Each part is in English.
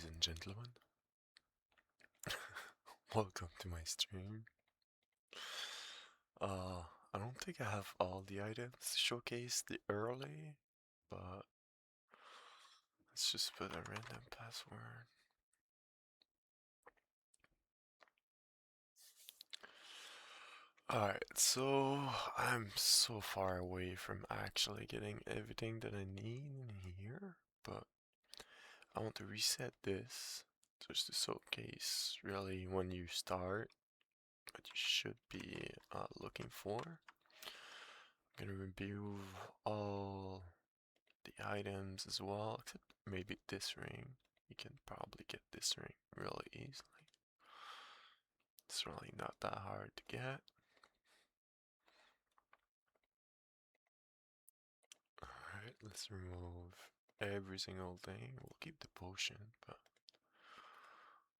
ladies and gentlemen. Welcome to my stream. I don't think I have all the items showcased early, but let's just put a random password. Alright, so I'm so far away from actually getting everything that I need in here, but I want to reset this just to showcase really when you start what you should be looking for. I'm gonna review all the items as well, except maybe this ring. You can probably get this ring really easily. It's really not that hard to get. Alright, let's remove every single thing. We'll keep the potion, but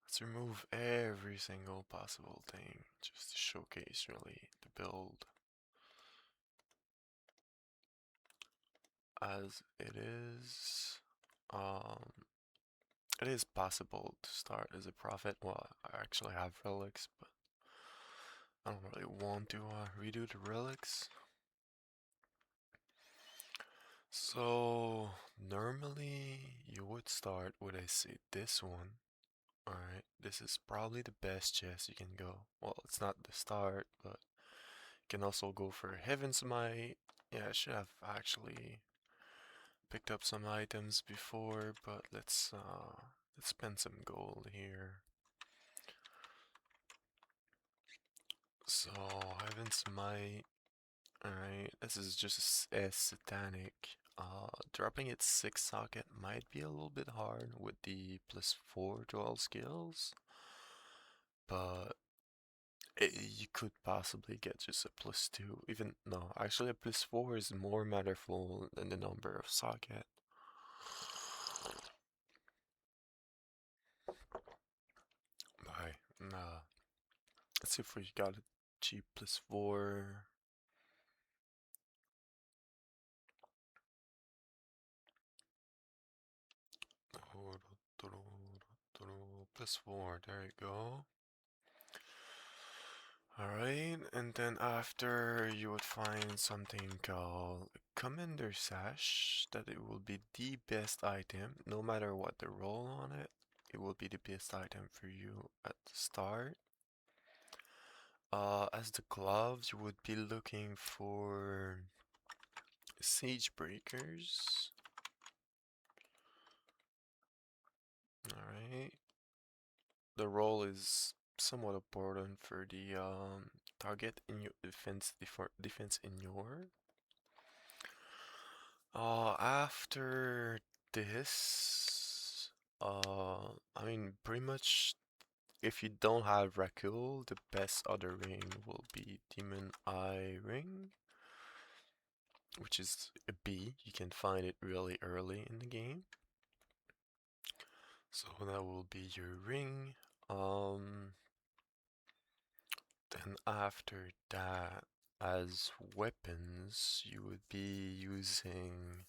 let's remove every single possible thing just to showcase really the build as it is. It is possible to start as a prophet. Well, I actually have relics, but I don't really want to redo the relics. So normally you would start with, I say, this one. Alright, this is probably the best chest you can go. Well, it's not the start, but you can also go for Heaven's Might. Yeah, I should have actually picked up some items before, but let's spend some gold here. So Heaven's Might. Alright, this is just a satanic. Dropping its 6 socket might be a little bit hard with the +4 to all skills, but you could possibly get just a +2. Even, no, actually a +4 is more matterful than the number of socket. Bye. Nah. Let's see if we got a cheap +4. +4, there you go. Alright, and then after you would find something called Commander Sash, that it will be the best item, no matter what the roll on it, it will be the best item for you at the start. As the gloves, you would be looking for Sage Breakers. Alright. The roll is somewhat important for the target in your defense in your. After this, I mean, pretty much if you don't have Rakul, the best other ring will be Demon Eye Ring, which is a B. You can find it really early in the game. So that will be your ring. Then after that, as weapons, you would be using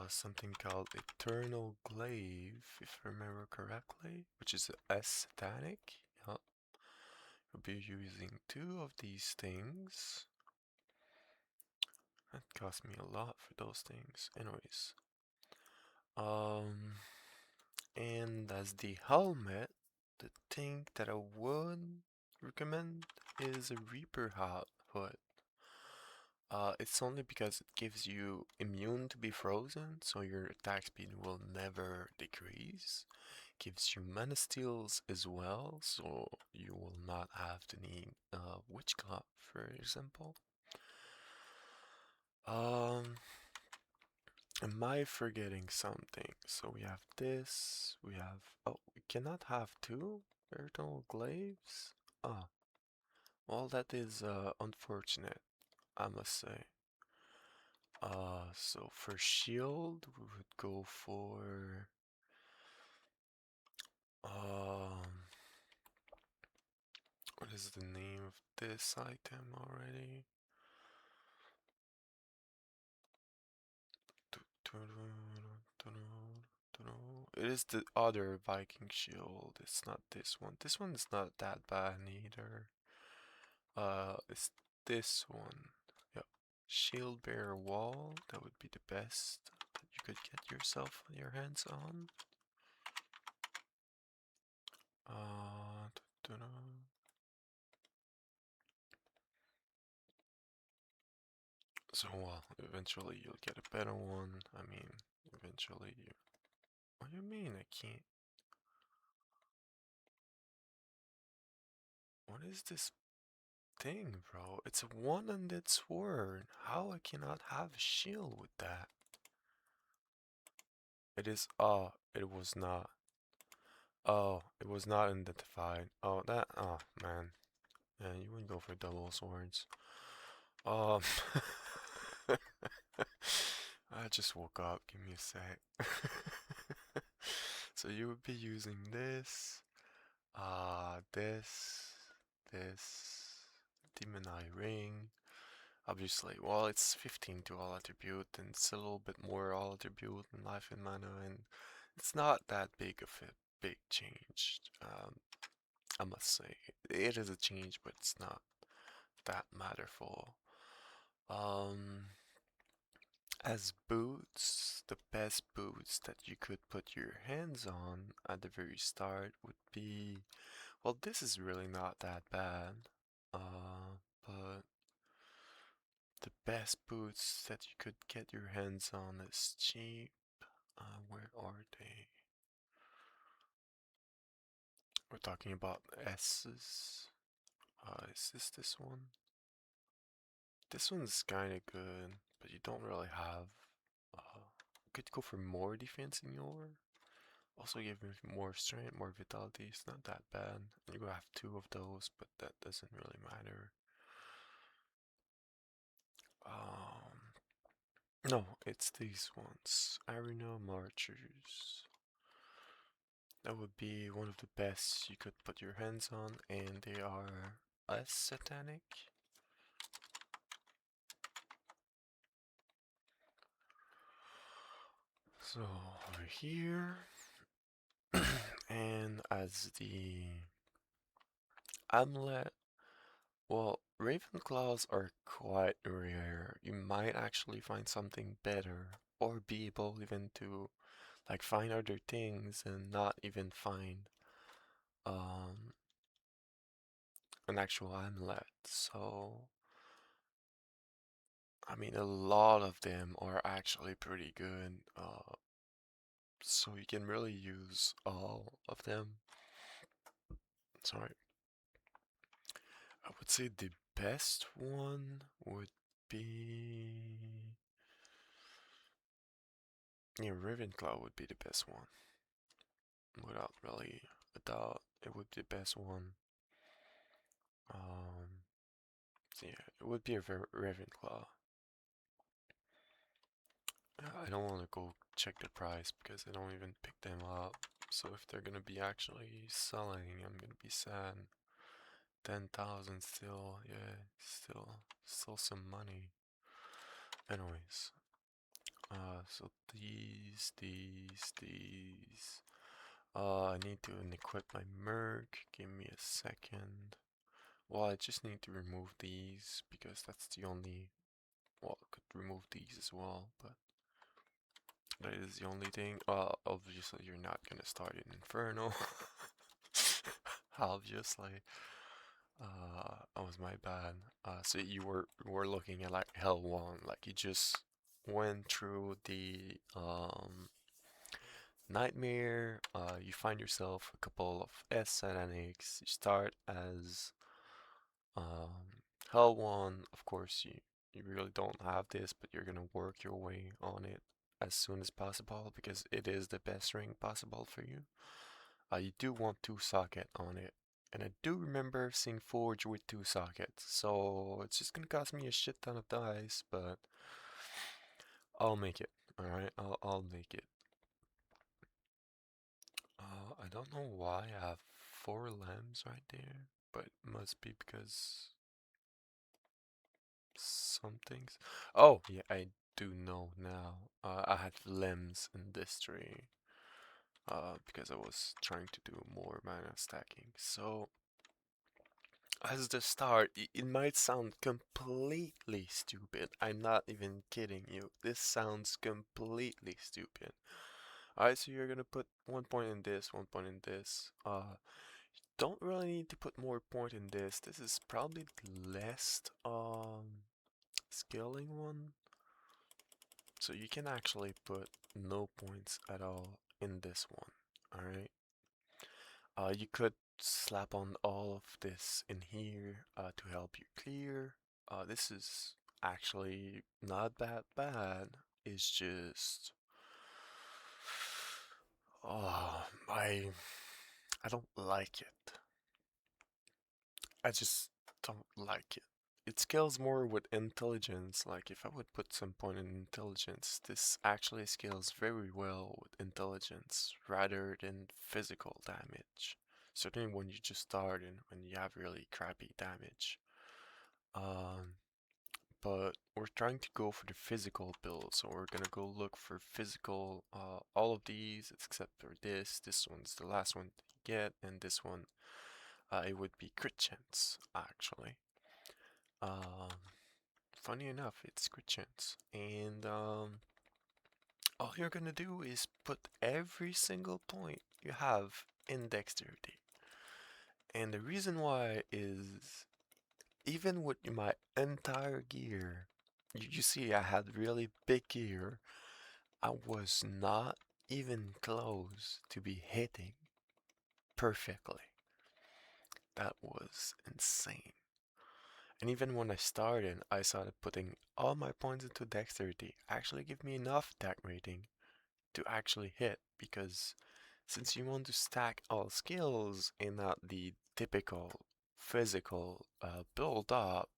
something called Eternal Glaive, if I remember correctly, which is a S static. Yeah. You'll be using 2 of these things. That cost me a lot for those things. Anyways. And as the helmet, the thing that I would recommend is a Reaper hood. It's only because it gives you immune to be frozen, so your attack speed will never decrease. Gives you mana steals as well, so you will not have to need Witch Club, for example. Am I forgetting something? So we have this, we have, oh, we cannot have 2 Eternal Glaives? Ah, well that is unfortunate, I must say. So for shield, we would go for what is the name of this item already? it is the other Viking shield. It's not this one. This one is not that bad either. It's this one. Yep. Shield bearer wall. That would be the best that you could get yourself your hands on. Da-da. So, well, eventually you'll get a better one. I mean, eventually you. What do you mean I can't? What is this thing, bro? It's a one-handed sword. How I cannot have a shield with that? It is. Oh, it was not. Oh, it was not identified. Oh, that. Oh, man. Yeah, you wouldn't go for double swords. Um. I just woke up. Give me a sec. So you would be using this, this Demon Eye Ring. Obviously, well, it's 15 to all attribute, and it's a little bit more all attribute in life and mana, and it's not that big of a big change. I must say, it is a change, but it's not that matterful. Um, as boots, the best boots that you could put your hands on at the very start would be, well, this is really not that bad, but the best boots that you could get your hands on is cheap. Where are they? We're talking about S's. Is this one? This one's kind of good, but you don't really have. You could go for more defense in your. Also give me more strength, more vitality. It's not that bad. You have two of those, but that doesn't really matter. No, it's these ones. Arena Marchers. That would be one of the best you could put your hands on, and they are less satanic. So over here, and as the amulet, well, Ravenclaws are quite rare. You might actually find something better, or be able even to like find other things and not even find um an actual amulet. So I mean, a lot of them are actually pretty good. So you can really use all of them. Sorry. I would say the best one would be. Yeah, Ravenclaw would be the best one. Without really a doubt, it would be the best one. Um, so yeah, it would be a Ravenclaw. I don't want to go check the price because I don't even pick them up. So if they're gonna be actually selling, I'm gonna be sad. 10,000 still, yeah, still some money. Anyways, so these. I need to equip my Merc. Give me a second. Well, I just need to remove these because that's the only. Well, I could remove these as well, but that is the only thing. Well, obviously you're not gonna start in Inferno. Obviously. That was my bad. So you were looking at like Hell 1, like you just went through the nightmare. You find yourself a couple of S Satanics. You start as Hell 1. Of course, you really don't have this, but you're gonna work your way on it as soon as possible because it is the best ring possible for you. You do want 2 socket on it. And I do remember seeing Forge with 2 sockets, so it's just gonna cost me a shit ton of dice, but I'll make it. Alright, I'll make it. I don't know why I have 4 lambs right there, but it must be because some things. Oh, yeah, I do know now. I had limbs in this tree. because I was trying to do more mana stacking. So as the start, it might sound completely stupid. I'm not even kidding you. This sounds completely stupid. Alright, so you're gonna put 1 point in this, 1 point in this. Don't really need to put more point in this. This is probably the last scaling one. So you can actually put no points at all in this one. Alright. You could slap on all of this in here to help you clear. This is actually not that bad. It's just oh, I don't like it. I just don't like it. It scales more with intelligence. Like if I would put some point in intelligence, this actually scales very well with intelligence rather than physical damage. Certainly when you just start and when you have really crappy damage. Um, but we're trying to go for the physical build, so we're gonna go look for physical, all of these except for this. This one's the last one to get, and this one, it would be crit chance, actually. Um, Funny enough, it's crit chance. And all you're gonna do is put every single point you have in dexterity. And the reason why is even with my entire gear, you see I had really big gear. I was not even close to be hitting perfectly. That was insane. And even when I started, I started putting all my points into dexterity. Actually give me enough attack rating to actually hit, because since you want to stack all skills and not the typical physical build up,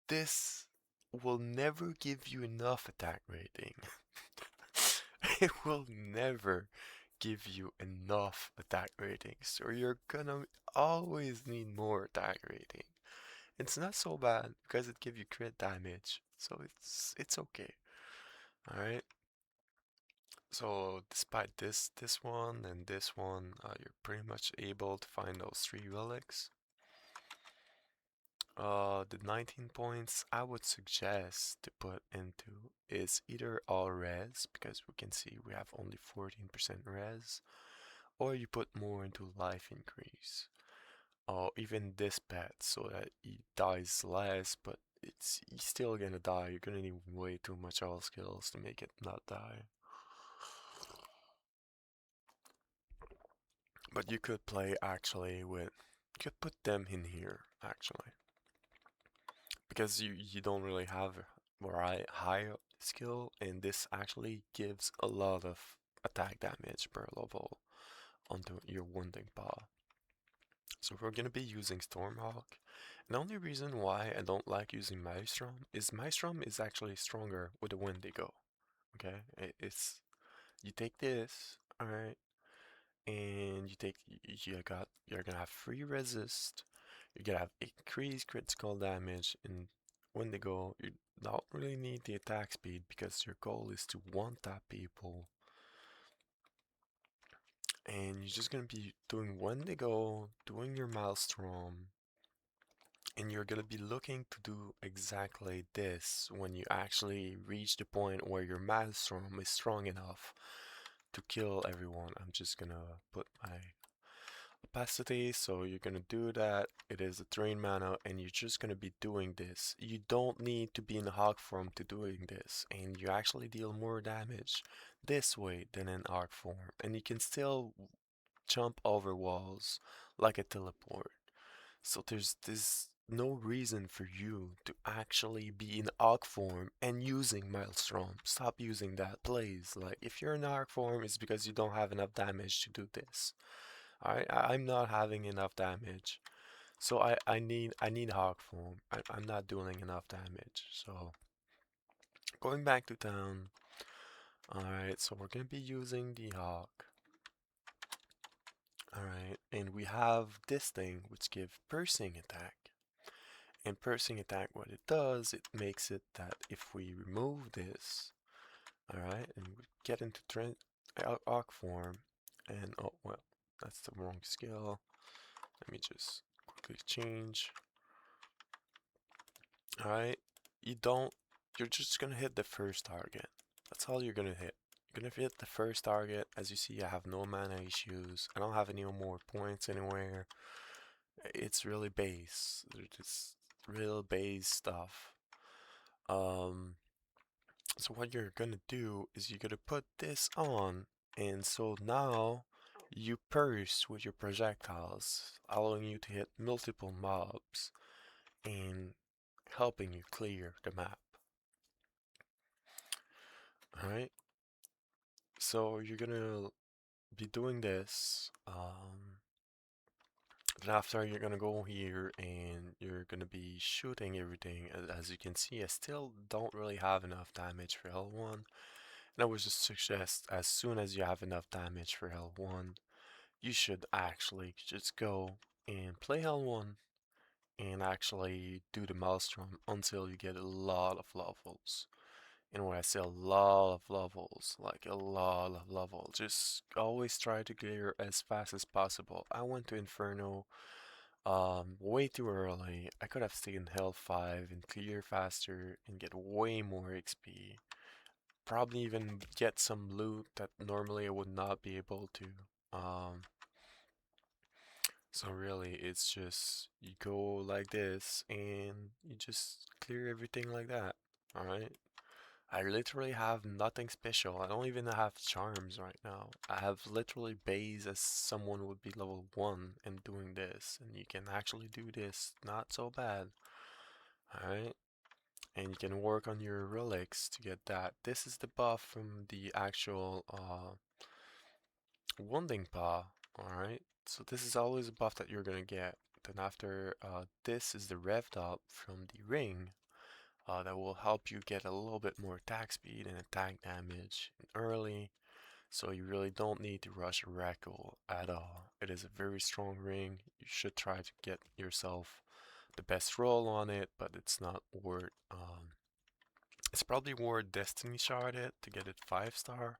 this will never give you enough attack rating. It will never give you enough attack rating, so you're gonna always need more attack rating. It's not so bad because it gives you crit damage, so it's okay. All right. So despite this one and this one, you're pretty much able to find those 3 relics. The 19 points I would suggest to put into is either all res, because we can see we have only 14% res, or you put more into life increase, or even this pet so that he dies less, but he's still gonna die. You're gonna need way too much all skills to make it not die. But you could play actually with, you could put them in here actually, because you don't really have right high skill, and this actually gives a lot of attack damage per level onto your wounding paw. So we're gonna be using Stormhawk. And the only reason why I don't like using Maelstrom is actually stronger with the Wendigo. Okay, it's you take this, all right, and you're gonna have free resist. You're gonna have increased critical damage, and Wendigo, you don't really need the attack speed because your goal is to one tap people, and you're just gonna be doing Wendigo, doing your Maelstrom, and you're gonna be looking to do exactly this when you actually reach the point where your Maelstrom is strong enough to kill everyone. I'm just gonna put my opacity, so you're gonna do that. It is a drain mana, and you're just gonna be doing this. You don't need to be in hog form to doing this, and you actually deal more damage this way than in arc form, and you can still jump over walls like a teleport. So there's no reason for you to actually be in arc form and using Maelstrom. Stop using that, please. Like if you're in arc form, it's because you don't have enough damage to do this. Alright, I'm not having enough damage. So I need hawk form. I'm not doing enough damage. So going back to town. Alright, so we're gonna be using the hawk. Alright, and we have this thing which gives piercing attack. And piercing attack, what it does, it makes it that if we remove this, alright, and we get into Arc form, and oh well, that's the wrong skill. Let me just quickly change. Alright, you're just gonna hit the first target. That's all you're gonna hit. You're gonna hit the first target. As you see, I have no mana issues. I don't have any more points anywhere. It's really base. They're just real base stuff. Um, so what you're gonna do is you're gonna put this on, and so now you burst with your projectiles, allowing you to hit multiple mobs and helping you clear the map. Alright, so you're gonna be doing this. Then after you're gonna go here and you're gonna be shooting everything. As you can see, I still don't really have enough damage for L1. And I would just suggest as soon as you have enough damage for L1, you should actually just go and play L1 and actually do the Maelstrom until you get a lot of levels. And when I say a lot of levels, like a lot of levels, just always try to clear as fast as possible. I went to Inferno way too early. I could have stayed in Hell 5 and clear faster and get way more XP. Probably even get some loot that normally I would not be able to. Um, so really, it's just you go like this and you just clear everything like that. Alright? I literally have nothing special. I don't even have charms right now. I have literally base as someone would be level 1 and doing this. And you can actually do this not so bad. Alright? And you can work on your relics to get that. This is the buff from the actual wounding paw. Alright? So this is always a buff that you're gonna get. Then after this is the revved up from the ring. That will help you get a little bit more attack speed and attack damage early, so you really don't need to rush Oracle at all. It is a very strong ring. You should try to get yourself the best roll on it, but it's not worth. It's probably worth Destiny Shard it to get it 5-star,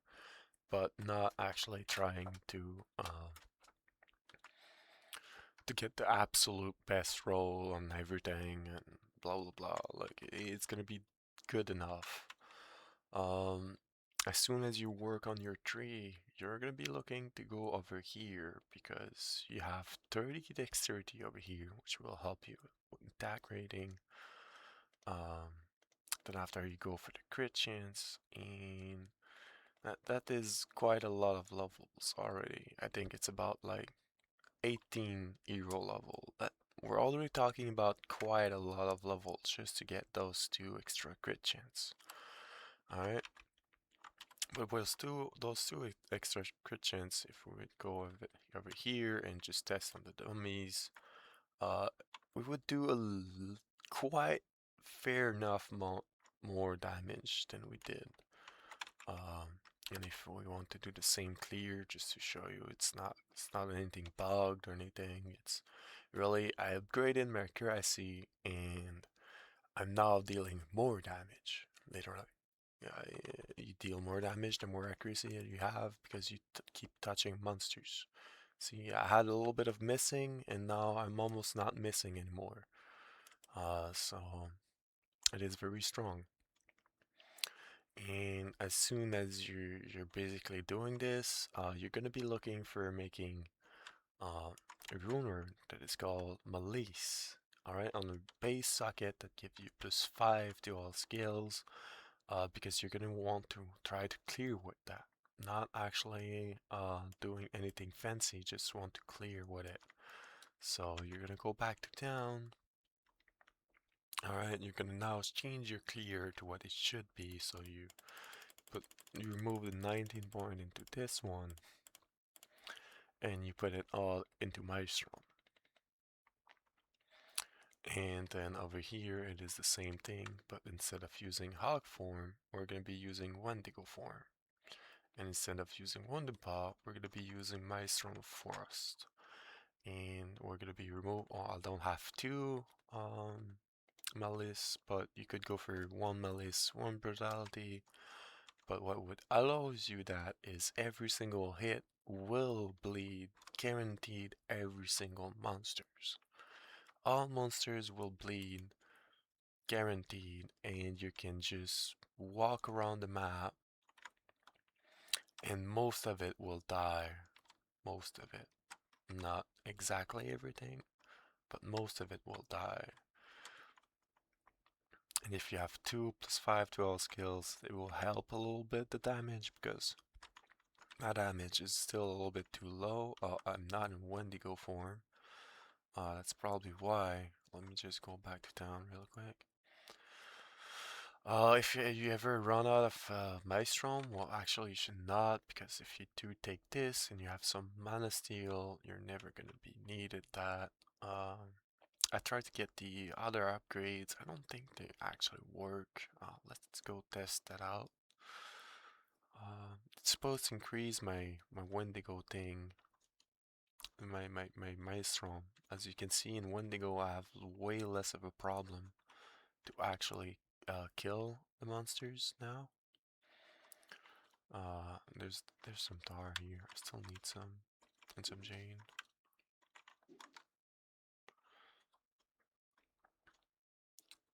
but not actually trying to get the absolute best roll on everything and blah blah blah. Like it's gonna be good enough. Um, as soon as you work on your tree, you're gonna be looking to go over here because you have 30 dexterity over here, which will help you with attack rating. Then after you go for the crit chance, and that is quite a lot of levels already. I think it's about like 18 hero level. That we're already talking about quite a lot of levels just to get those 2 extra crit chance. Alright. But those two extra crit chance, if we would go over here and just test on the dummies, uh, we would do quite fair enough more damage than we did. And if we want to do the same clear, just to show you, it's not anything bugged or anything. It's really I upgraded my accuracy and I'm now dealing more damage, literally. You deal more damage the more accuracy you have because you keep touching monsters. See, I had a little bit of missing and now I'm almost not missing anymore. So it is very strong. And as soon as you're basically doing this, you're gonna be looking for making a runer that is called Malice. Alright, on the base socket that gives you +5 to all skills, because you're gonna want to try to clear with that. Not actually doing anything fancy, just want to clear with it. So you're gonna go back to town. Alright, you're gonna now change your clear to what it should be, so you remove the 19 point into this one, and you put it all into Maelstrom. And then over here it is the same thing, but instead of using Hog form, we're gonna be using Wendigo form. And instead of using Wonderpaw, we're gonna be using Maelstrom of Forest. And we're gonna be remove. Oh, I don't have 2 Malice, but you could go for 1 Malice, 1 Brutality, But what would allows you that is every single hit will bleed, guaranteed every single monsters. All monsters will bleed, guaranteed, and you can just walk around the map and most of it will die. Most of it. Not exactly everything, but most of it will die. And if you have 2 plus 5 to all skills, it will help a little bit the damage because my damage is still a little bit too low. I'm not in Wendigo form. That's probably why. Let me just go back to town real quick. If you ever run out of Maelstrom, well, actually you should not, because if you do take this and you have some mana steal, you're never gonna be needed that. I tried to get the other upgrades. I don't think they actually work. Let's go test that out. It's supposed to increase my Wendigo thing, my Maelstrom. As you can see in Wendigo, I have way less of a problem to actually kill the monsters now. There's some tar here. I still need some, and some Jane.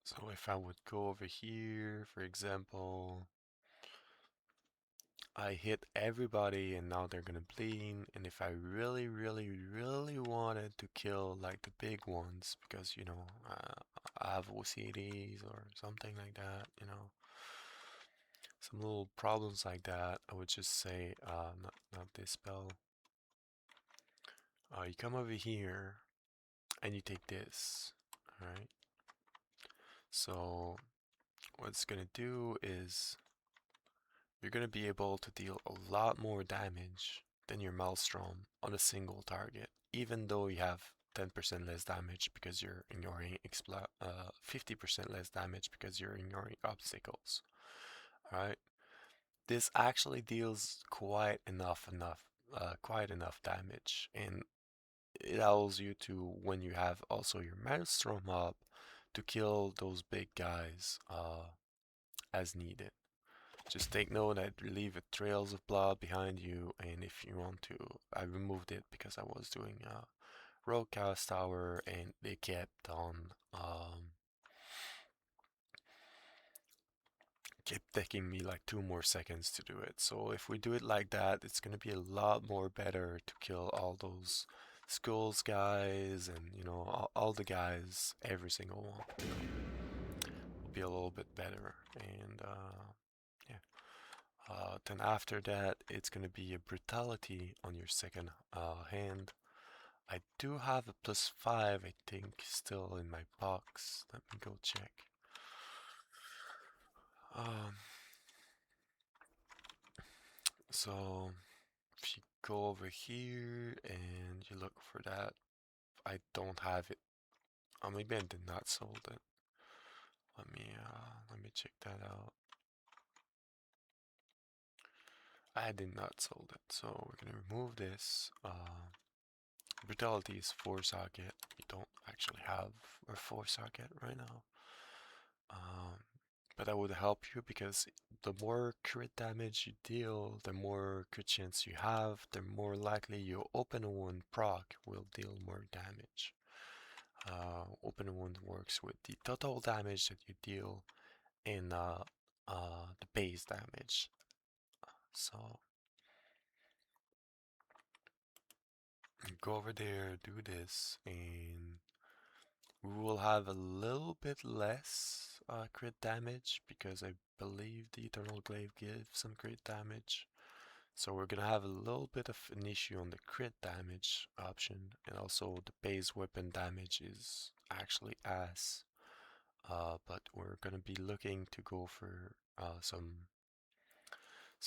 So if I would go over here, for example, I hit everybody and now they're gonna bleed. And if I really, really, really wanted to kill like the big ones, because you know I have OCDs or something like that, you know, some little problems like that, I would just say, not this spell. You come over here and you take this, alright? So what it's gonna do is you're gonna be able to deal a lot more damage than your Maelstrom on a single target, even though you have 10% less damage because you're ignoring 50% less damage because you're ignoring obstacles. Alright? This actually deals quite enough damage, and it allows you to, when you have also your Maelstrom up, to kill those big guys as needed. Just take note that leave trails of blood behind you, and if you want to, I removed it because I was doing Rogue Cast Tower and they kept taking me like 2 more seconds to do it. So if we do it like that, it's gonna be a lot more better to kill all those skulls guys and you know all the guys, every single one. You know, will be a little bit better, and yeah. Then after that, it's gonna be a brutality on your second hand. I do have a +5, I think, still in my box. Let me go check. Um, so if you go over here and you look for that, I don't have it. Maybe I did not sold it. Let me check that out. I did not sold it, so we're gonna remove this. Brutality is 4 socket. You don't actually have a 4 socket right now. But that would help you because the more crit damage you deal, the more crit chance you have, the more likely your open wound proc will deal more damage. Open wound works with the total damage that you deal and the base damage. So go over there, do this, and we will have a little bit less crit damage because I believe the Eternal Glaive gives some crit damage. So we're gonna have a little bit of an issue on the crit damage option, and also the base weapon damage is actually ass. But we're gonna be looking to go for some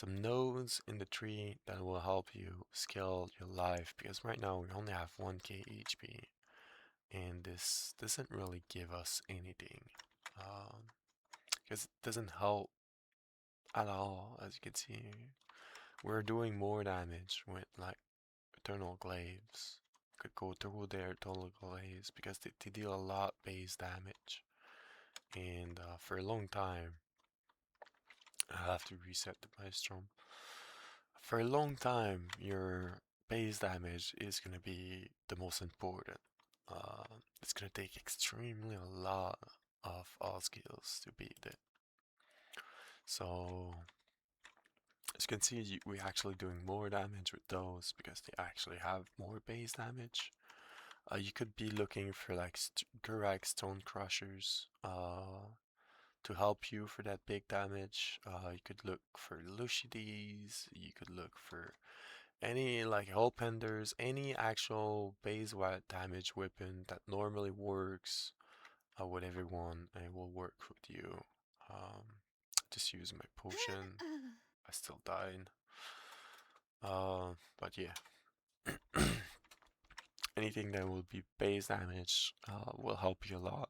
nodes in the tree that will help you scale your life, because right now we only have 1k HP and this doesn't really give us anything, because it doesn't help at all. As you can see, we're doing more damage with like Eternal Glaives. Could go through their Eternal Glaives because they deal a lot base damage, and for a long time I have to reset the Maelstrom. For a long time, your base damage is gonna be the most important. It's gonna take extremely a lot of all skills to beat it. So, as you can see, we're actually doing more damage with those because they actually have more base damage. You could be looking for like Gurak Stone Crushers to help you for that big damage. You could look for Lushides, you could look for any like Hellpenders, any actual base damage weapon that normally works with everyone and will work with you. Um, just use my potion. I still died. But yeah. Anything that will be base damage will help you a lot.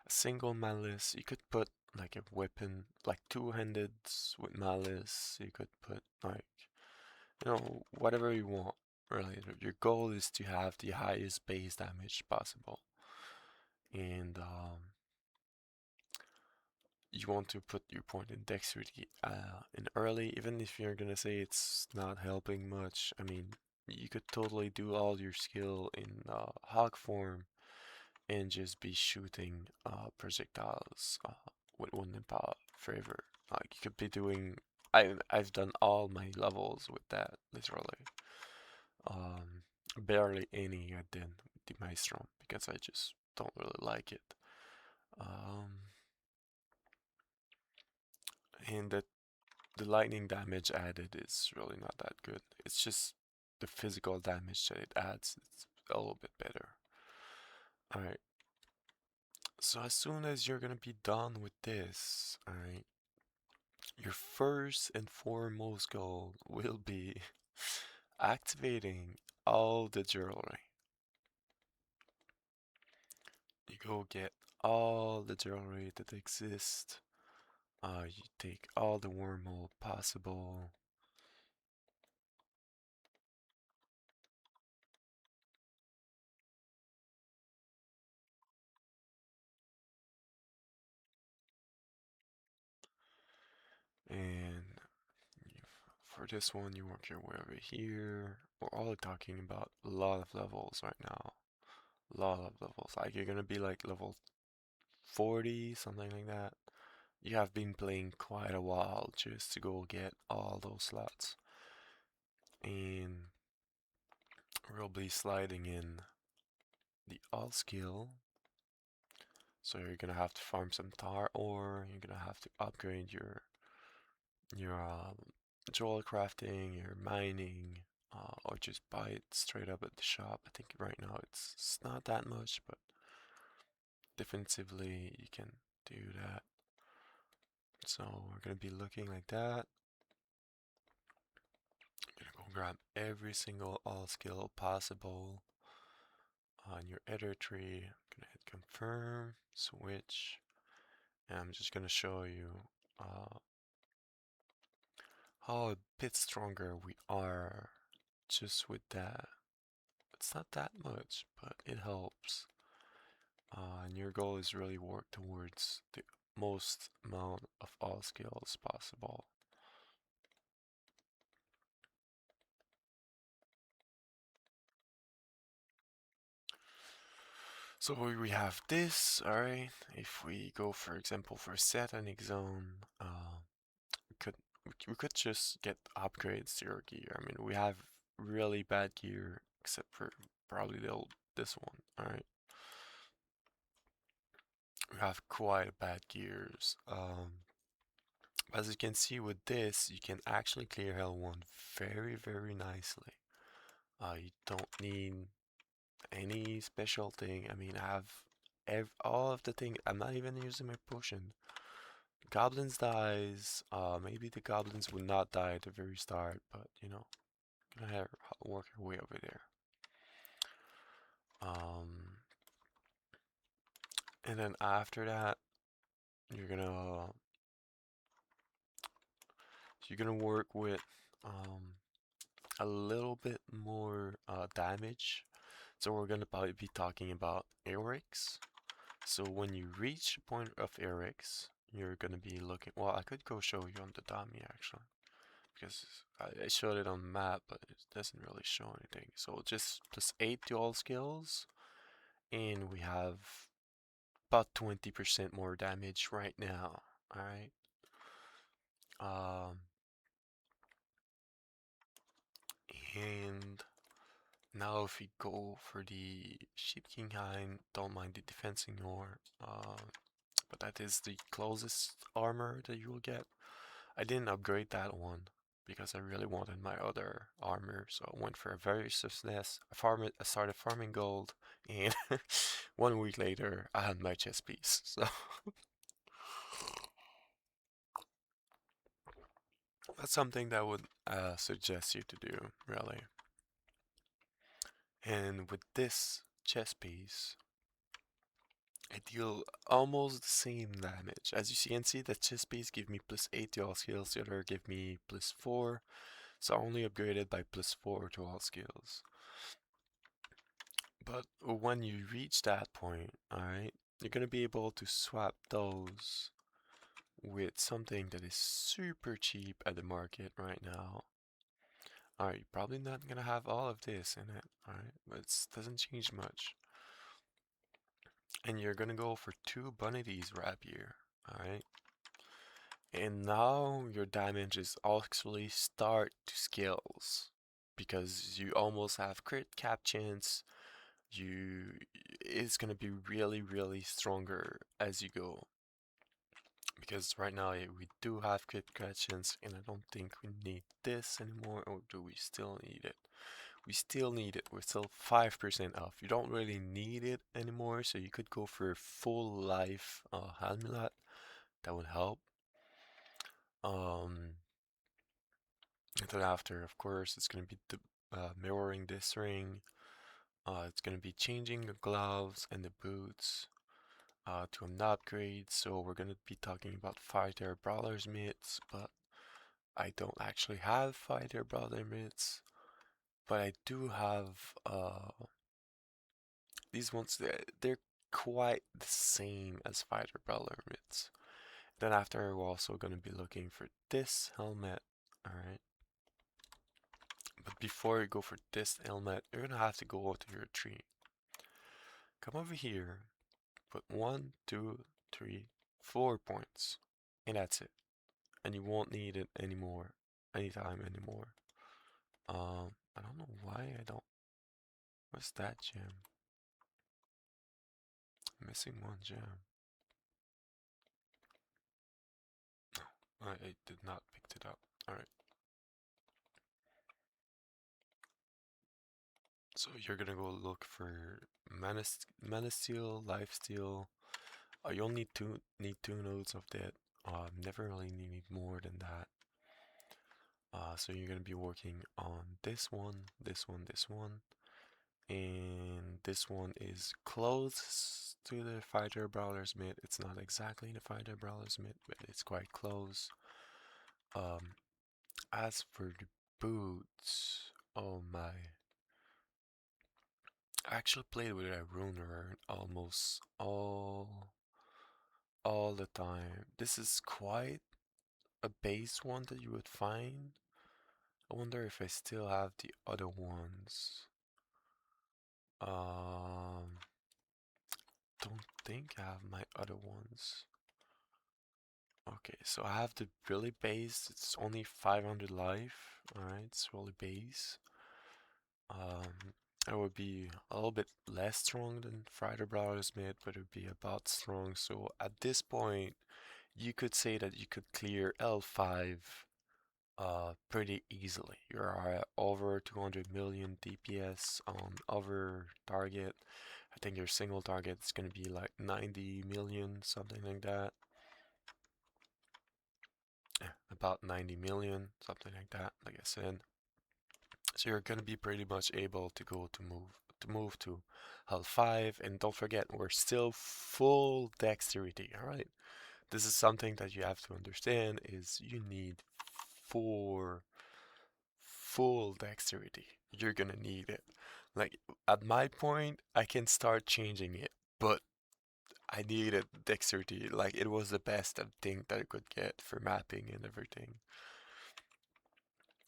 A single malice, you could put like a weapon, like two-handed with malice. You could put like, whatever you want. Really, your goal is to have the highest base damage possible, and you want to put your point in dexterity in early, even if you're gonna say it's not helping much. I mean, you could totally do all your skill in hog form and just be shooting projectiles with one impact forever. Like you could be doing. I've done all my levels with that literally. Um, Barely any I did with the Maelstrom because I just don't really like it. Um, and the lightning damage added is really not that good. It's just the physical damage that it adds. It's a little bit better. Alright, so as soon as you're gonna be done with this, alright, your first and foremost goal will be activating all the jewelry. You go get all the jewelry that exists. You take all the wormhole possible. And for this one, you work your way over here. We're all talking about a lot of levels right now. A lot of levels. Like you're gonna be like level 40, something like that. You have been playing quite a while just to go get all those slots. And we'll be sliding in the all skill. So you're gonna have to farm some tar ore. You're gonna have to upgrade your jewel crafting, your mining, or just buy it straight up at the shop. I think right now it's not that much, but defensively you can do that. So we're gonna be looking like that. Gonna go grab every single all skill possible on your editor tree. Gonna hit confirm, switch, and I'm just gonna show you uh, how a bit stronger we are just with that. It's not that much, but it helps. And your goal is really work towards the most amount of all skills possible. So we have this, alright. If we go, for example, for Satanic Zone, we could we could just get upgrades to your gear. I mean, we have really bad gear, except for probably this one, alright. We have quite bad gears. As you can see with this, you can actually clear Hell 1 very, very nicely. You don't need any special thing. I mean, I have all of the thing. I'm not even using my potion. Goblins dies. Maybe the goblins would not die at the very start, but gonna have work our way over there. Um, and then after that, you're gonna work with a little bit more damage. So we're gonna probably be talking about Eric's. So when you reach a point of Eric's, you're gonna be looking. Well, I could go show you on the dummy actually, because I showed it on map, but it doesn't really show anything. So just +8 to all skills, and we have about 20% more damage right now. All right. Um, and now if we go for the Sheep King Hind, don't mind the defense ignore. But that is the closest armor that you will get. I didn't upgrade that one because I really wanted my other armor, so I went for a very swiftness. I started farming gold, and 1 week later, I had my chest piece. So that's something that I would suggest you to do, really. And with this chest piece, I deal almost the same damage. As you can see, the chest piece give me +8 to all skills, the other give me +4. So I only upgraded by +4 to all skills. But when you reach that point, alright, you're gonna be able to swap those with something that is super cheap at the market right now. Alright, you're probably not gonna have all of this in it, alright, but it doesn't change much. And you're gonna go for 2 Bunnities Rapier, alright? And now your damage is actually start to skills because you almost have crit cap chance. You it's gonna be really stronger as you go because right now we do have crit cap chance, and I don't think we need this anymore. Or do we still need it? We still need it. We're still 5% off. You don't really need it anymore, so you could go for a full life Helmulat. That would help. Um, and then after, of course, it's gonna be mirroring this ring. It's gonna be changing the gloves and the boots to an upgrade. So we're gonna be talking about fighter brawlers mitts, but I don't actually have fighter brawler mitts. But I do have these ones. They're quite the same as fighter brawler mitts. Then after, we're also gonna be looking for this helmet. All right. But before you go for this helmet, you're gonna have to go to your tree. Come over here, put 1, 2, 3, 4 points, and that's it. And you won't need it anymore, anytime anymore. I don't know why I don't. What's that gem? I'm missing one gem. No, I did not pick it up. All right. So you're gonna go look for Mana Steel, Life Steal. You only need 2 nodes of that. Never really need more than that. So you're gonna be working on this one, this one, this one, and this one is close to the fighter brawler's mid. It's not exactly the fighter brawler's mid, but it's quite close. Um, as for the boots, oh my. I actually played with a runer almost all the time. This is quite a base one that you would find. I wonder if I still have the other ones. Don't think I have my other ones. Okay, so I have the really base. It's only 500 life. Alright, it's really base. It would be a little bit less strong than Fighter Brawler's mid, but it would be about strong. So at this point, you could say that you could clear L5 pretty easily. You are at over 200 million DPS on other target. I think your single target is gonna be like 90 million, something like that. Yeah, about 90 million, something like that, like I said. So you're gonna be pretty much able to move to L5, and don't forget we're still full dexterity, alright? This is something that you have to understand is you need 4 full dexterity. You're gonna need it. Like at my point, I can start changing it, but I needed dexterity. Like it was the best thing that I could get for mapping and everything.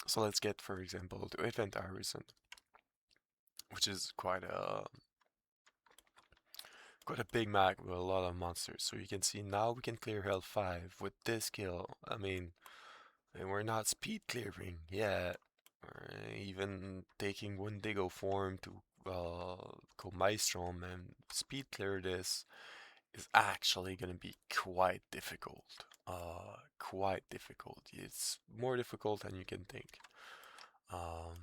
So let's get, for example, to Event Horizon, which is quite a big map with a lot of monsters. So you can see now we can clear Hell 5 with this skill. I mean, and we're not speed clearing yet. Or even taking Wendigo form to go Maelstrom and speed clear this is actually gonna be quite difficult. Quite difficult. It's more difficult than you can think. Um,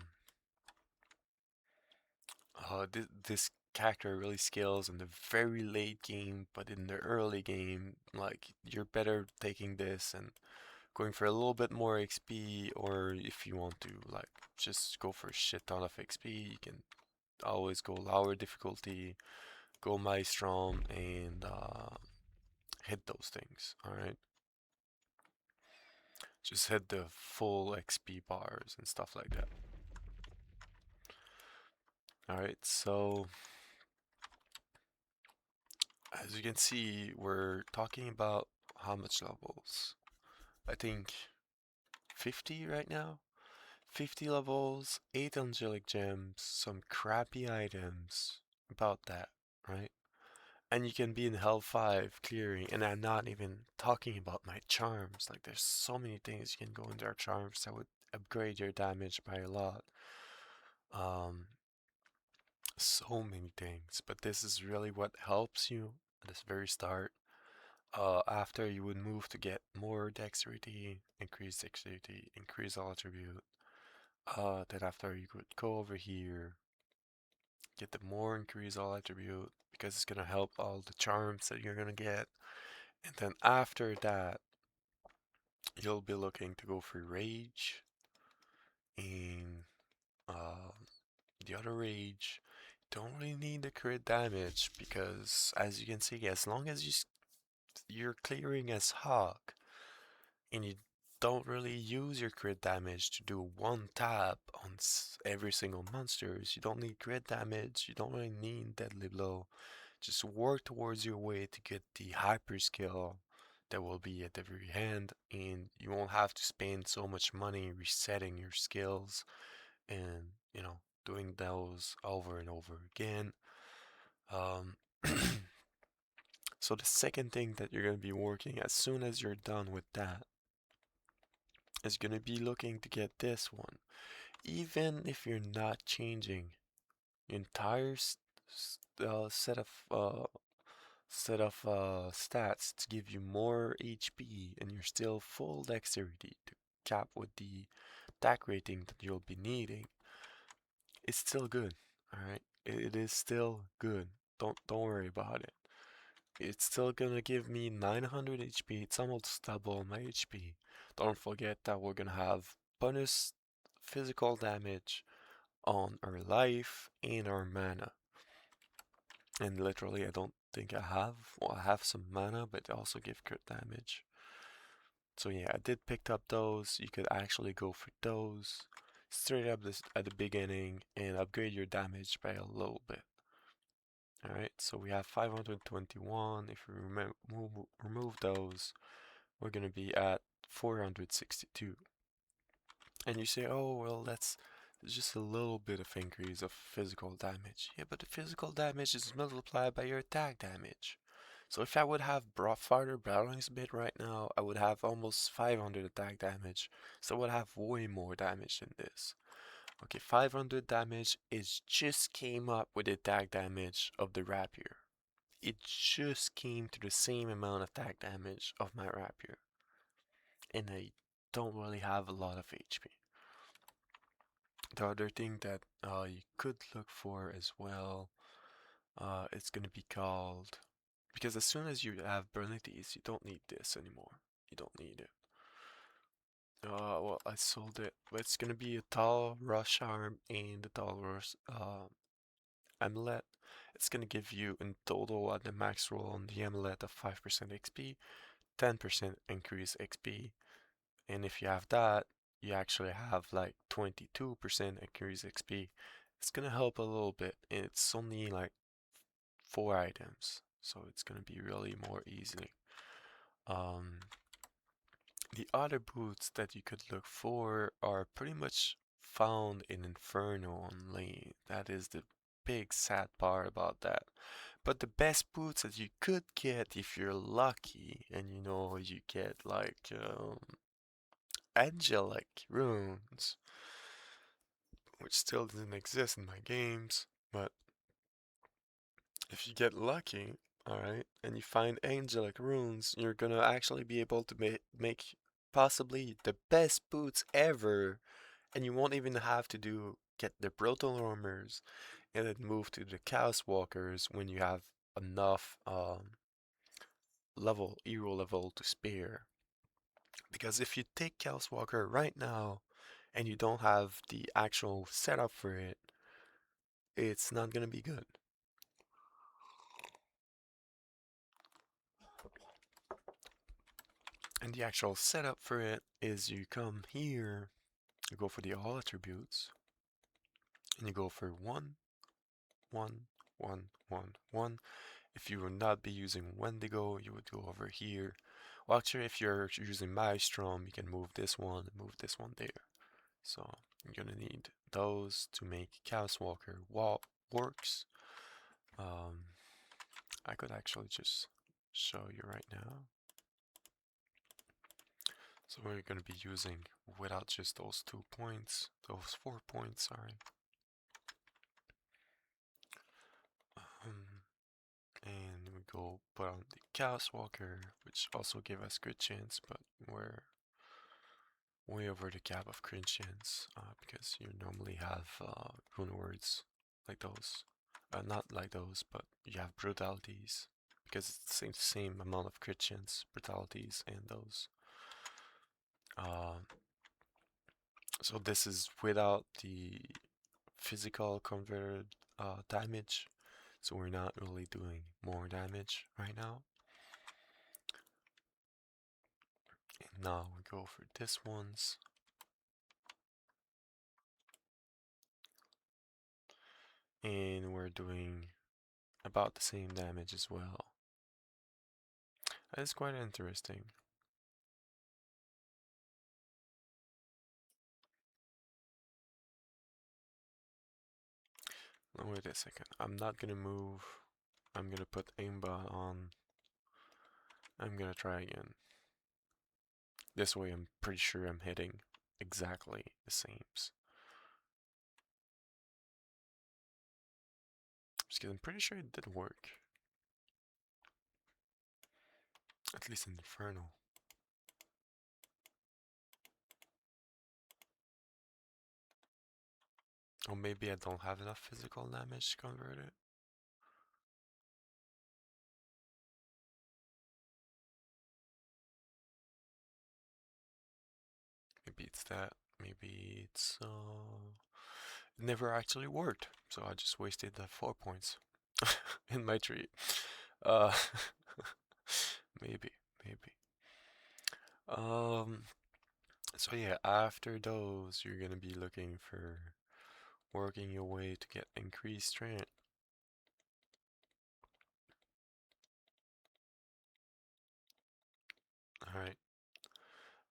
this character really scales in the very late game, but in the early game, like you're better taking this and going for a little bit more XP, or if you want to like just go for a shit ton of XP, you can always go lower difficulty, go Maelstrom, and hit those things. All right, just hit the full XP bars and stuff like that. All right, so as you can see, we're talking about how much levels? I think 50 right now. 50 levels, 8 angelic gems, some crappy items. About that, right? And you can be in Hell 5 clearing, and I'm not even talking about my charms. Like, there's so many things you can go into our charms that would upgrade your damage by a lot. Um, so many things, but this is really what helps you at this very start. After you would move to get more dexterity, increase all attribute. Then after you could go over here, get the more increase all attribute because it's gonna help all the charms that you're gonna get. And then after that, you'll be looking to go for rage and uh, the other rage. Don't really need the crit damage because, as you can see, as long as you're clearing as Hawk, and you don't really use your crit damage to do one tap on every single monsters. You don't need crit damage, you don't really need deadly blow. Just work towards your way to get the hyper skill that will be at the very end, and you won't have to spend so much money resetting your skills and, doing those over and over again. Um, so the second thing that you're going to be working as soon as you're done with that is going to be looking to get this one. Even if you're not changing your entire set of stats to give you more HP and you're still full dexterity to cap with the attack rating that you'll be needing, it's still good. All right, it is still good. Don't worry about it. It's still gonna give me 900 HP. It's almost double my HP. Don't forget that we're gonna have bonus physical damage on our life and our mana. And literally, I don't think I have. Well, I have some mana, but they also give crit damage. So yeah, I did pick up those. You could actually go for those straight up this at the beginning and upgrade your damage by a little bit. Alright, so we have 521. If we remove those, we're gonna be at 462. And you say, oh, well, that's just a little bit of increase of physical damage. Yeah, but the physical damage is multiplied by your attack damage. So if I would have brought farther Battling Smith right now, I would have almost 500 attack damage. So I would have way more damage than this. Okay, 500 damage is just came up with the attack damage of the rapier. It just came to the same amount of attack damage of my rapier. And I don't really have a lot of HP. The other thing that you could look for as well, it's gonna be called, because as soon as you have Bernites, you don't need this anymore. You don't need it. Well, I sold it, but it's gonna be a tall rush arm and a tall rush amulet. It's gonna give you in total at the max roll on the amulet of 5% XP, 10% increase XP, and if you have that, you actually have like 22% increase XP. It's gonna help a little bit, and it's only like 4 items. so it's gonna be really more easy. Um, the other boots that you could look for are pretty much found in Inferno only. That is the big sad part about that. But the best boots that you could get if you're lucky and you know you get like angelic runes, which still doesn't exist in my games, but if you get lucky, alright, and you find angelic runes, you're gonna actually be able to make possibly the best boots ever, and you won't even have to get the Proto Armors and then move to the Chaos Walkers when you have enough hero level to spare. Because if you take Chaos Walker right now and you don't have the actual setup for it, it's not gonna be good. And the actual setup for it is you come here, you go for the all attributes, and you go for 1, 1, 1, 1, 1. If you would not be using Wendigo, you would go over here. Well, actually, if you're using Maelstrom, you can move this one and move this one there. So you're gonna need those to make Chaos Walker works. I could actually just show you right now. So we're going to be using, without just those 2 points, those 4 points, sorry. And we go put on the Chaos Walker, which also give us crit chance, but we're way over the cap of crit chance, because you normally have rune words like those. Not like those, but you have brutalities, because it's the same amount of crit chance, brutalities, and those. So this is without the physical converted damage, so we're not really doing more damage right now. And now we go for this ones. And we're doing about the same damage as well. That's quite interesting. Now wait a second, I'm not gonna move. I'm gonna put aimbot on. I'm gonna try again. This way I'm pretty sure I'm hitting exactly the same. Because I'm pretty sure it did work. At least in Inferno. Or maybe I don't have enough physical damage to convert it. Maybe it's that. Maybe it's it never actually worked. So I just wasted the 4 points in my tree. Uh maybe, maybe. Um so yeah, after those you're gonna be looking for working your way to get increased strength. Alright.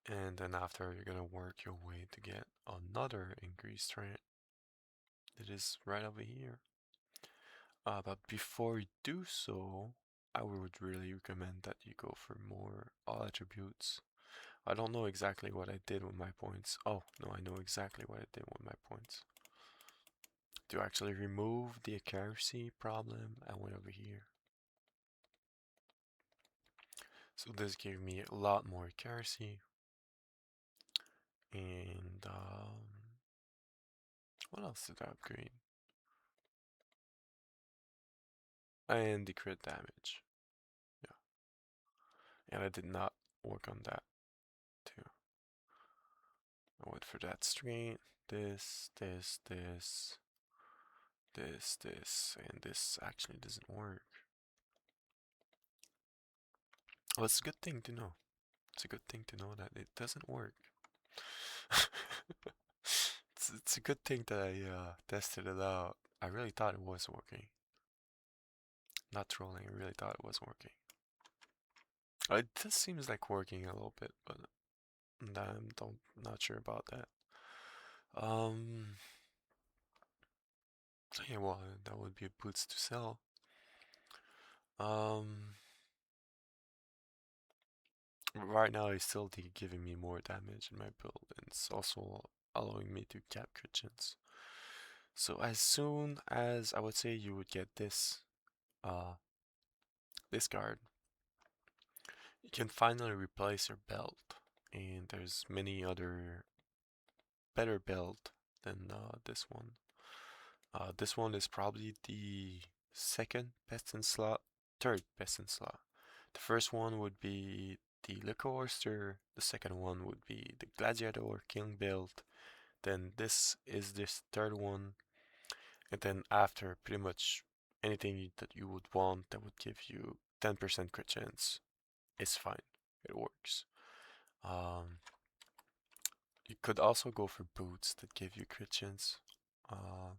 And then after you're gonna work your way to get another increased strength. It is right over here. But before you do so, I would really recommend that you go for more all attributes. I don't know exactly what I did with my points. Oh, no, I know exactly what I did with my points. To actually remove the accuracy problem, I went over here. So this gave me a lot more accuracy. And what else did I upgrade? And the crit damage. Yeah. And I did not work on that too. I went for that strength. This, and this actually doesn't work. Well, it's a good thing to know. It's a good thing to know that it doesn't work. It's a good thing that I tested it out. I really thought it was working. Not trolling, I really thought it was working. It just seems like working a little bit, but I'm don't not sure about that. Um, so yeah, well, that would be a boots to sell. Um, right now it's still giving me more damage in my build, and it's also allowing me to cap kitchens. So as soon as I would say you would get uh, this card, you can finally replace your belt, and there's many other better belt than this one. This one is probably the second best in slot, third best in slot. The first one would be the Liquor Oyster, the second one would be the Gladiator King Belt, then this is this third one, and then after pretty much anything that you would want that would give you 10% crit chance is fine. It works. Um, you could also go for boots that give you crit chance. Uh,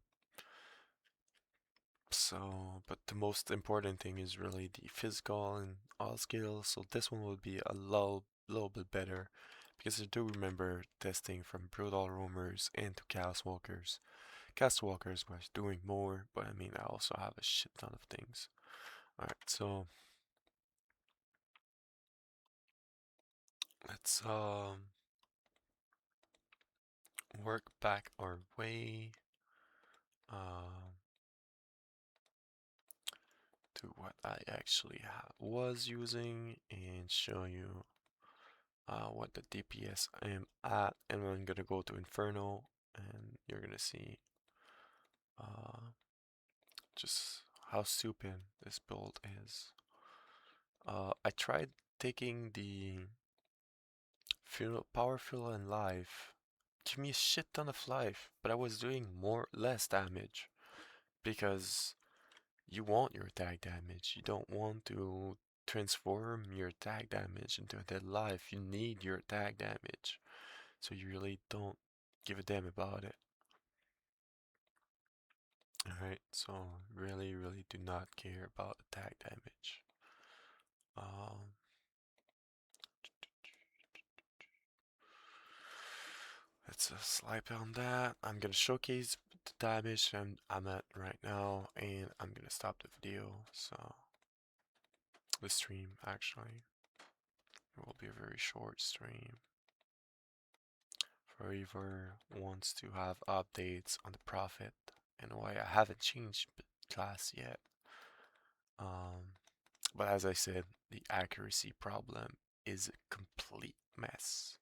but the most important thing is really the physical and all skills. So this one will be a little bit better because I do remember testing from Brutal Roamers into Chaos Walkers. Chaos Walkers was doing more, but I mean I also have a shit ton of things. Alright, so let's work back our way um to what I actually was using and show you what the DPS I am at, and I'm gonna go to Inferno, and you're gonna see uh, just how stupid this build is. I tried taking the power fill and life, give me a shit ton of life, but I was doing less damage because you want your attack damage. You don't want to transform your attack damage into a dead life. You need your attack damage. So you really don't give a damn about it. Alright, so really do not care about attack damage. Um, let's swipe on that. I'm gonna showcase the damage I'm at right now, and I'm gonna stop the video. So, the stream actually. It will be a very short stream. For whoever wants to have updates on the Prophet and why I haven't changed class yet. Um, But as I said, the accuracy problem is a complete mess.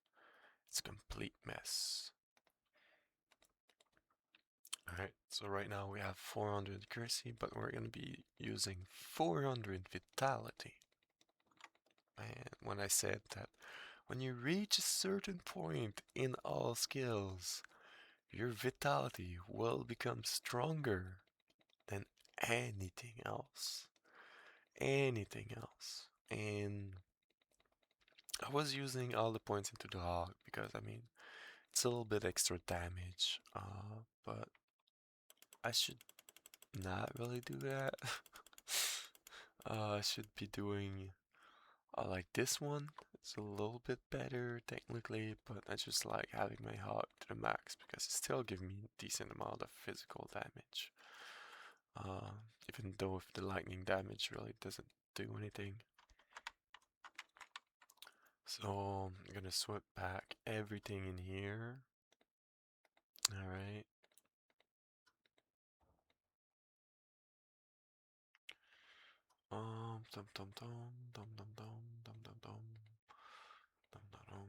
It's a complete mess. Alright, so right now we have 400 accuracy, but we're going to be using 400 vitality. And when I said that when you reach a certain point in all skills, your vitality will become stronger than anything else. Anything else. And I was using all the points into the hog because I mean it's a little bit extra damage, but I should not really do that. I should be doing like this one. It's a little bit better technically, but I just like having my hog to the max because it still gives me a decent amount of physical damage. Even though if the lightning damage really doesn't do anything. So I'm gonna swap back everything in here. Alright. Dum dum dum dum dum dum dum dum dum dum dum dum.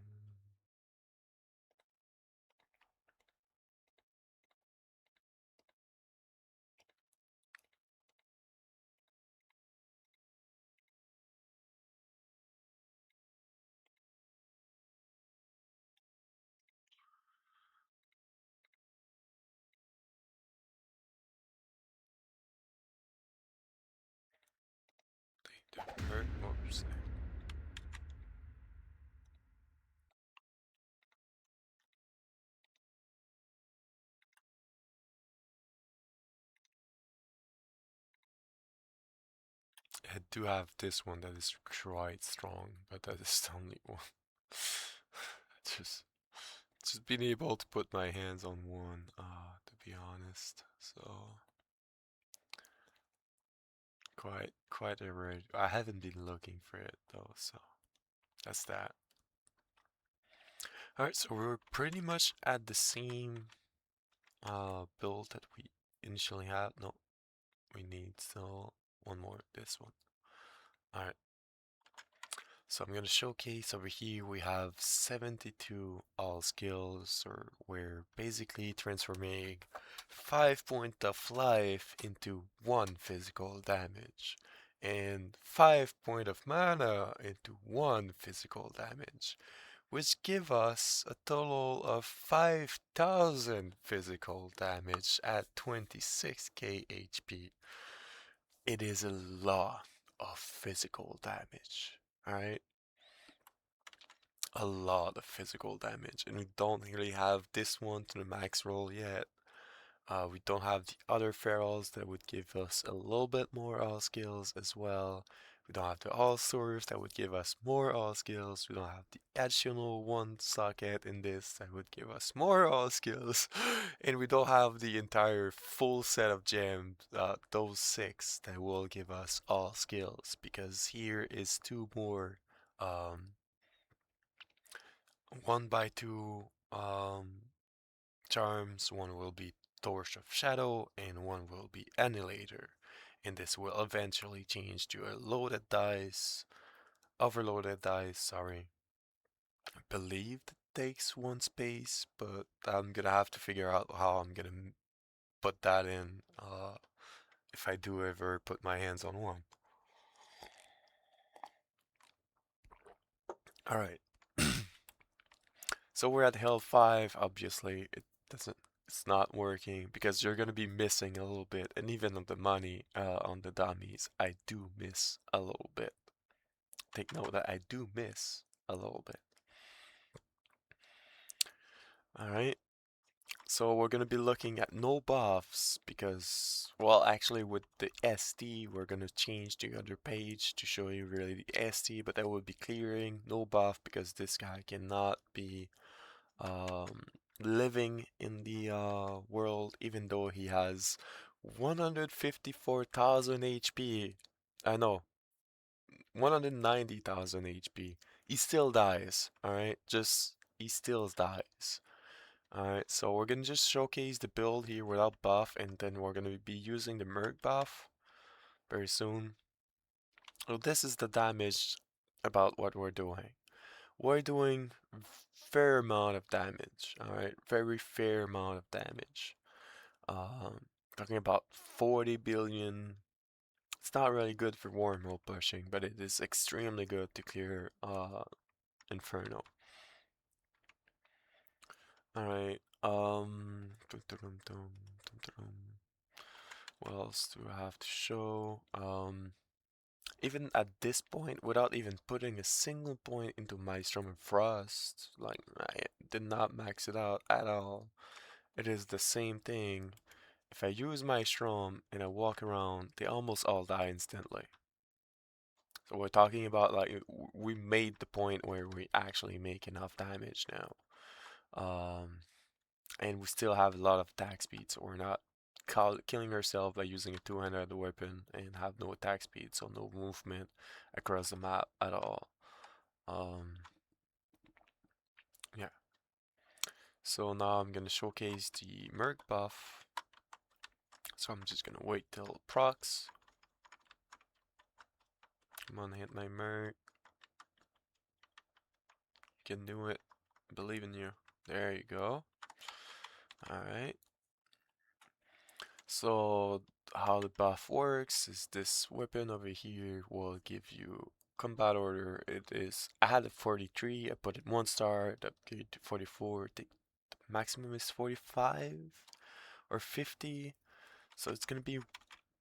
They do hurt. Oops. I do have this one that is quite strong, but that is the only one. just just being able to put my hands on one, to be honest. So quite a rare. I haven't been looking for it though, so that's that. Alright, so we're pretty much at the same build that we initially had. No, we need still one more, this one. Alright, so I'm gonna showcase over here we have 72 all skills, or we're basically transforming 5 point of life into 1 physical damage and 5 point of mana into 1 physical damage, which give us a total of 5,000 physical damage at 26k HP. It is a lot of physical damage, alright? A lot of physical damage, and we don't really have this one to the max roll yet. We don't have the other ferals that would give us a little bit more all skills as well. We don't have the all swords that would give us more all skills. We don't have the additional one socket in this that would give us more all skills. And we don't have the entire full set of gems, those 6 that will give us all skills, because here is 2 more um, 1x2 charms. One will be Torch of Shadow and one will be Annihilator. And this will eventually change to a loaded dice, overloaded dice, sorry. I believe it takes 1 space, but I'm gonna have to figure out how I'm gonna put that in if I do ever put my hands on one. Alright. So we're at Hill 5, obviously it's not working because you're gonna be missing a little bit, and even on the money on the dummies, I do miss a little bit. Take note that I do miss a little bit. Alright, so we're gonna be looking at no buffs because, well, actually with the ST, we're gonna change the other page to show you really the ST, but that would be clearing no buff because this guy cannot be um, living in the world, even though he has 154,000 HP. I know, 190,000 HP. He still dies, alright? Just, he still dies. Alright, so we're gonna just showcase the build here without buff, and then we're gonna be using the Merc buff very soon. So this is the damage about what we're doing. We're doing fair amount of damage, alright? Very fair amount of damage. Talking about 40 billion. It's not really good for wormhole pushing, but it is extremely good to clear Inferno. Alright, what else do I have to show? Even at this point, without even putting a single point into Maelstrom and Frost, like, I did not max it out at all. It is the same thing. If I use Maelstrom and I walk around, they almost all die instantly. So we're talking about, like, we made the point where we actually make enough damage now. And we still have a lot of attack speed, so we're not killing ourselves by using a two-handed weapon and have no attack speed, so no movement across the map at all. Yeah. So now I'm gonna showcase the Merc buff. So I'm just gonna wait till it procs. Come on, hit my Merc. You can do it. I believe in you. There you go. Alright. So how the buff works is this weapon over here will give you combat order. It is, I had a 43, I put it 1 star, it upgrade to 44, the maximum is 45 or 50. So it's gonna be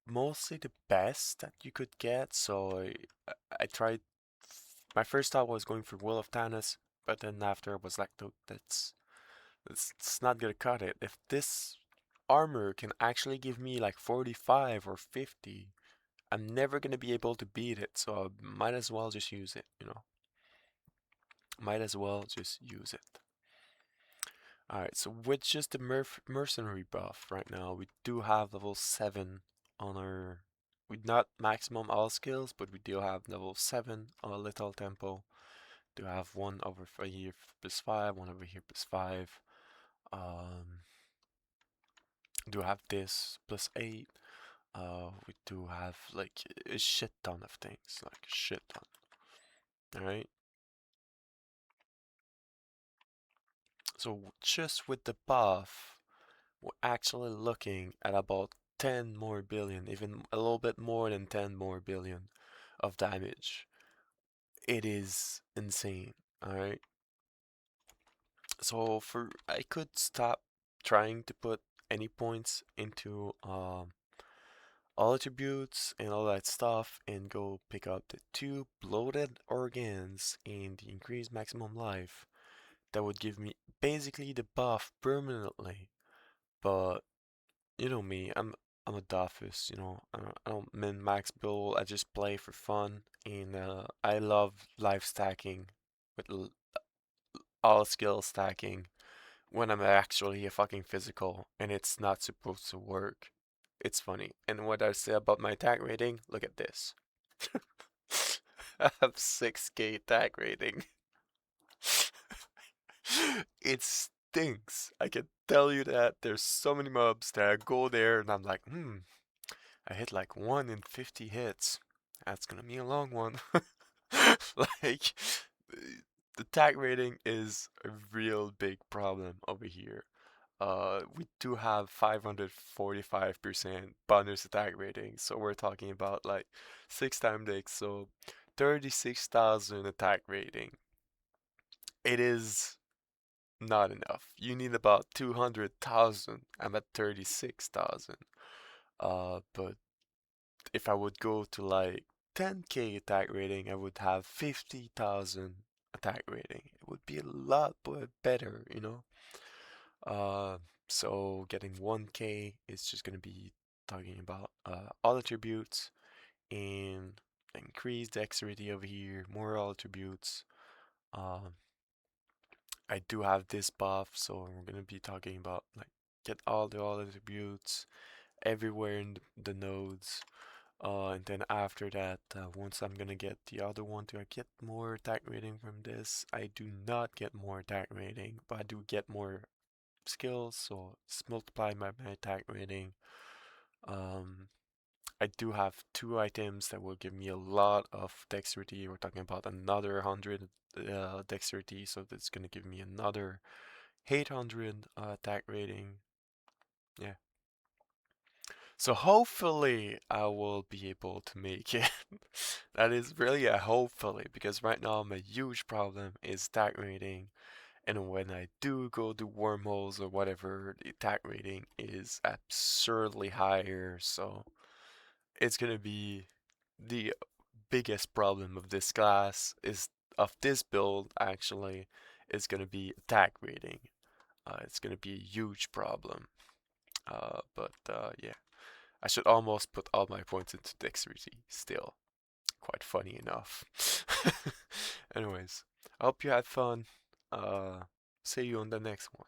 mostly the best that you could get. So I tried, my first thought was going for Will of Thanos, but then after I was like, no, it's not gonna cut it. If this armor can actually give me like 45 or 50, I'm never gonna be able to beat it, so I might as well just use it, you know. Might as well just use it. Alright, so with just the mercenary buff right now, we do have level 7 on our... We not maximum all skills, but we do have level 7 on a little tempo. Do have one over here plus 5, one over here plus 5. Do have this plus 8. We do have like a shit ton of things, like a shit ton. Alright, so just with the buff, we're actually looking at about 10 more billion, even a little bit more than 10 more billion of damage. It is insane, alright? So for I could stop trying to put any points into all attributes and all that stuff and go pick up the 2 bloated organs and the increased maximum life. That would give me basically the buff permanently. But you know me, I'm a Dofus, you know. I don't min max build. I just play for fun, and I love life stacking with all skill stacking when I'm actually a fucking physical, and it's not supposed to work. It's funny. And what I say about my attack rating, look at this. I have 6k attack rating. It stinks. I can tell you that there's so many mobs that I go there and I'm like, I hit like 1 in 50 hits. That's gonna be a long one. Like, the tag rating is a real big problem over here. We do have 545% bonus attack rating, so we're talking about like 6 times X, so 36,000 attack rating. It is not enough. You need about 200,000. I'm at 36,000. But if I would go to like 10k attack rating, I would have 50,000 attack rating. It would be a lot better, you know? Uh, so getting 1k is just gonna be talking about all attributes and increased dexterity over here, more all attributes. Um, I do have this buff, so we're gonna be talking about like get all the all attributes everywhere in the nodes. And then after that, once I'm gonna get the other one, do I get more attack rating from this? I do not get more attack rating, but I do get more skills, so it's multiplied by my attack rating. Um, I do have 2 items that will give me a lot of dexterity. We're talking about another 100 dexterity, so that's gonna give me another 800 attack rating. Yeah. So hopefully I will be able to make it. That is really a hopefully, because right now my huge problem is attack rating. And when I do go to wormholes or whatever, the attack rating is absurdly higher. So it's gonna be the biggest problem of this class is of this build actually is gonna be attack rating. It's gonna be a huge problem. But yeah, I should almost put all my points into dexterity still. Quite funny enough. Anyways, I hope you had fun. Uh, See you on the next one.